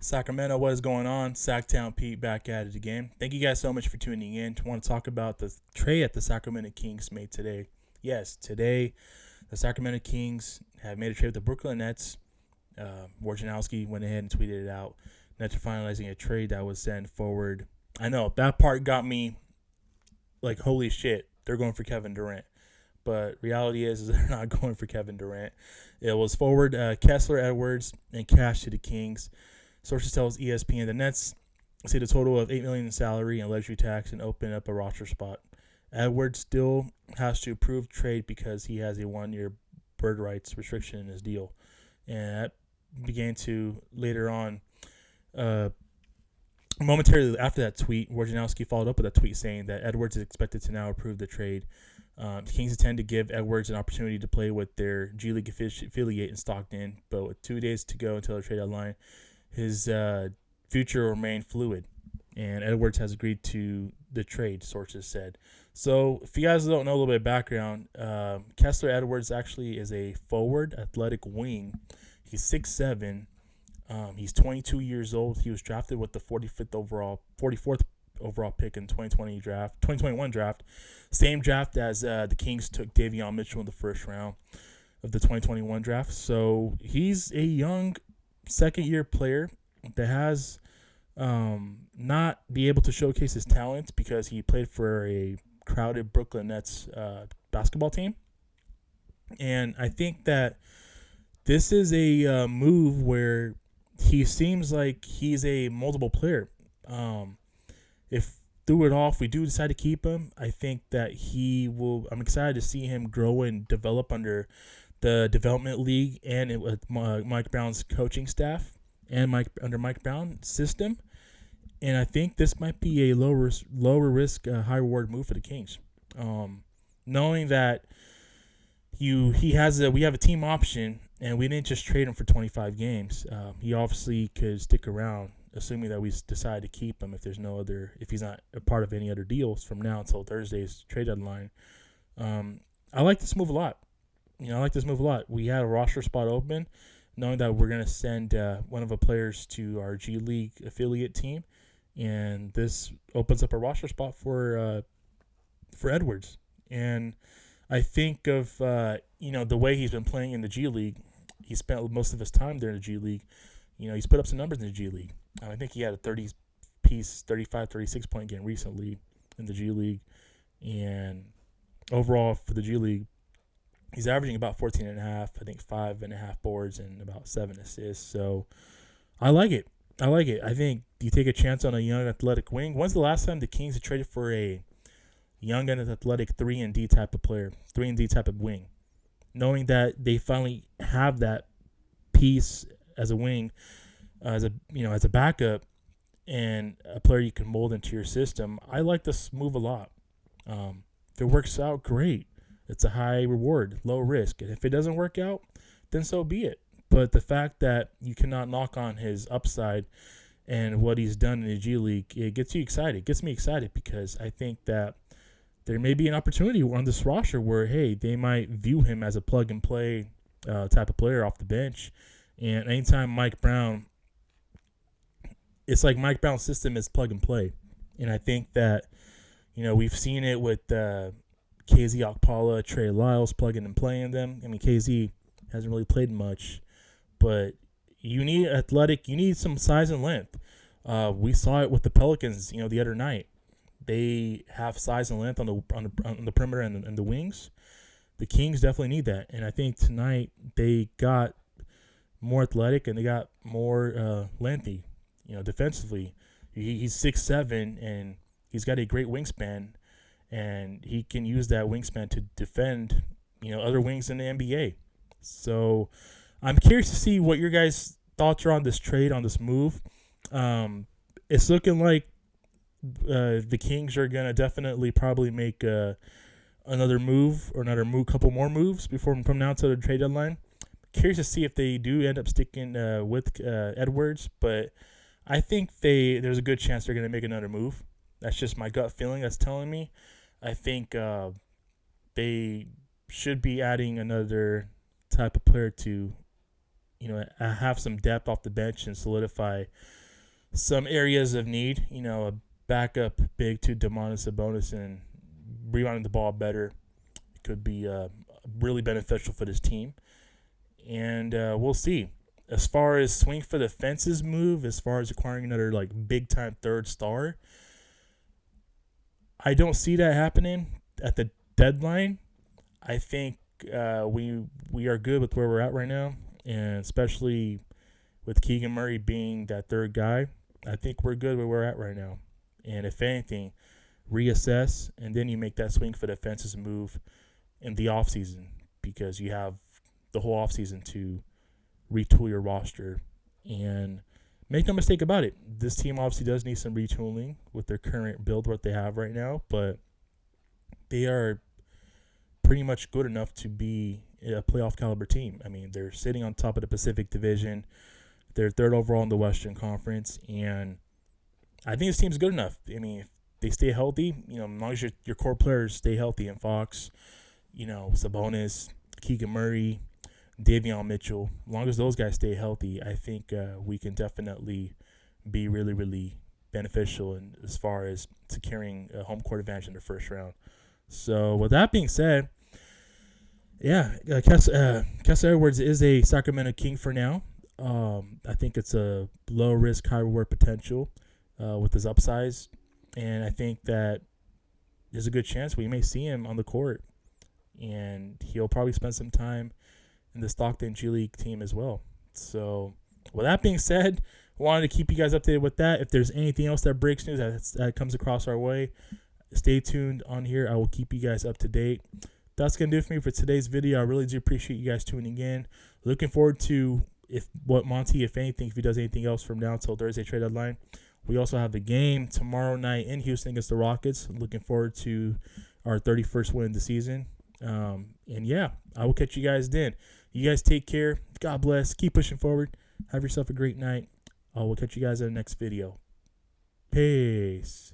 Sacramento, what is going on? Sacktown Pete back at it again. Thank you guys so much for tuning in. I want to talk about the trade that the Sacramento Kings made today. Yes, today the Sacramento Kings have made a trade with the Brooklyn Nets. Wojnarowski went ahead and tweeted it out. Nets are finalizing a trade that was sent forward. I know that part got me like, holy shit, they're going for Kevin Durant. But reality is they're not going for Kevin Durant. It was forward Kessler, Edwards, and cash to the Kings. Sources tells ESPN the Nets see the total of $8 million in salary and luxury tax and open up a roster spot. Edwards still has to approve trade because he has a 1-year bird rights restriction in his deal, and that began to later on. Momentarily after that tweet, Wojnarowski followed up with a tweet saying that Edwards is expected to now approve the trade. The Kings intend to give Edwards an opportunity to play with their G League affiliate in Stockton, but with 2 days to go until the trade deadline, his future will remain fluid, and Edwards has agreed to the trade, sources said. So, if you guys don't know a little bit of background, Kessler Edwards actually is a forward athletic wing. He's 6'7". He's 22 years old. He was drafted with the 44th overall pick in 2021 draft. Same draft as the Kings took Davion Mitchell in the first round of the 2021 draft. So he's a young second-year player that has not be able to showcase his talent because he played for a crowded Brooklyn Nets basketball team. And I think that this is a move where he seems like he's a multiple player. If through it all, if we do decide to keep him, I think that he will. I'm excited to see him grow and develop under the development league and with Mike Brown's coaching staff and under Mike Brown's system. And I think this might be a lower risk, high reward move for the Kings. Knowing that we have a team option, and we didn't just trade him for 25 games. He obviously could stick around, assuming that we decide to keep him if he's not a part of any other deals from now until Thursday's trade deadline. I like this move a lot. We had a roster spot open, knowing that we're going to send one of the players to our G League affiliate team, and this opens up a roster spot for Edwards. And I think of the way he's been playing in the G League. He spent most of his time there in the G League. He's put up some numbers in the G League. I think he had a 35, 36 point game recently in the G League. And overall for the G League, he's averaging about 14.5, I think 5.5 boards and about 7 assists. So I like it. I think you take a chance on a young athletic wing. When's the last time the Kings had traded for a young and athletic 3-and-D type of player, 3-and-D type of wing? Knowing that they finally have that piece as a wing, as a backup, and a player you can mold into your system, I like this move a lot. If it works out, great. It's a high reward, low risk. And if it doesn't work out, then so be it. But the fact that you cannot knock on his upside and what he's done in the G League, it gets you excited. It gets me excited because I think that there may be an opportunity on this roster where, hey, they might view him as a plug-and-play type of player off the bench. And anytime Mike Brown, it's like Mike Brown's system is plug-and-play. And I think that, we've seen it with KZ Okpala, Trey Lyles plugging and playing them. I mean, KZ hasn't really played much, but you need some size and length. We saw it with the Pelicans, the other night. They have size and length on the perimeter and the wings. The Kings definitely need that, and I think tonight they got more athletic and they got more lengthy. Defensively, he's 6'7", and he's got a great wingspan, and he can use that wingspan to defend other wings in the NBA. So I'm curious to see what your guys' thoughts are on this trade, on this move. It's looking like the Kings are going to definitely probably make another move, couple more moves from now to the trade deadline. Curious to see if they do end up sticking with Edwards, but I think there's a good chance they're going to make another move. That's just my gut feeling that's telling me. I think they should be adding another type of player to have some depth off the bench and solidify some areas of need. A backup big to Domantas Sabonis and rebounding the ball better could be really beneficial for this team. And we'll see. As far as swing for the fences move, as far as acquiring another big time third star, I don't see that happening at the deadline. I think we are good with where we're at right now, and especially with Keegan Murray being that third guy, I think we're good where we're at right now. And if anything, reassess, and then you make that swing for the fences move in the offseason, because you have the whole offseason to retool your roster. And make no mistake about it, this team obviously does need some retooling with their current build, what they have right now, but they are pretty much good enough to be a playoff caliber team. I mean, they're sitting on top of the Pacific Division. They're third overall in the Western Conference, and I think this team's good enough. I mean, if they stay healthy, as long as your core players stay healthy, and Fox, Sabonis, Keegan Murray, Davion Mitchell, as long as those guys stay healthy, I think we can definitely be really, really beneficial in, as far as securing a home court advantage in the first round. So with that being said, Kessler Edwards is a Sacramento King for now. I think it's a low risk, high reward potential with his upsize, and I think that there's a good chance we may see him on the court, and he'll probably spend some time in the Stockton G League team as well. So with that being said, wanted to keep you guys updated with that. If there's anything else that breaks news that comes across our way, stay tuned on here. I will keep you guys up to date. That's going to do it for me for today's video. I really do appreciate you guys tuning in. Looking forward to if he does anything else from now until Thursday trade deadline. We also have the game tomorrow night in Houston against the Rockets. Looking forward to our 31st win of the season. I will catch you guys then. You guys take care. God bless. Keep pushing forward. Have yourself a great night. I will catch you guys in the next video. Peace.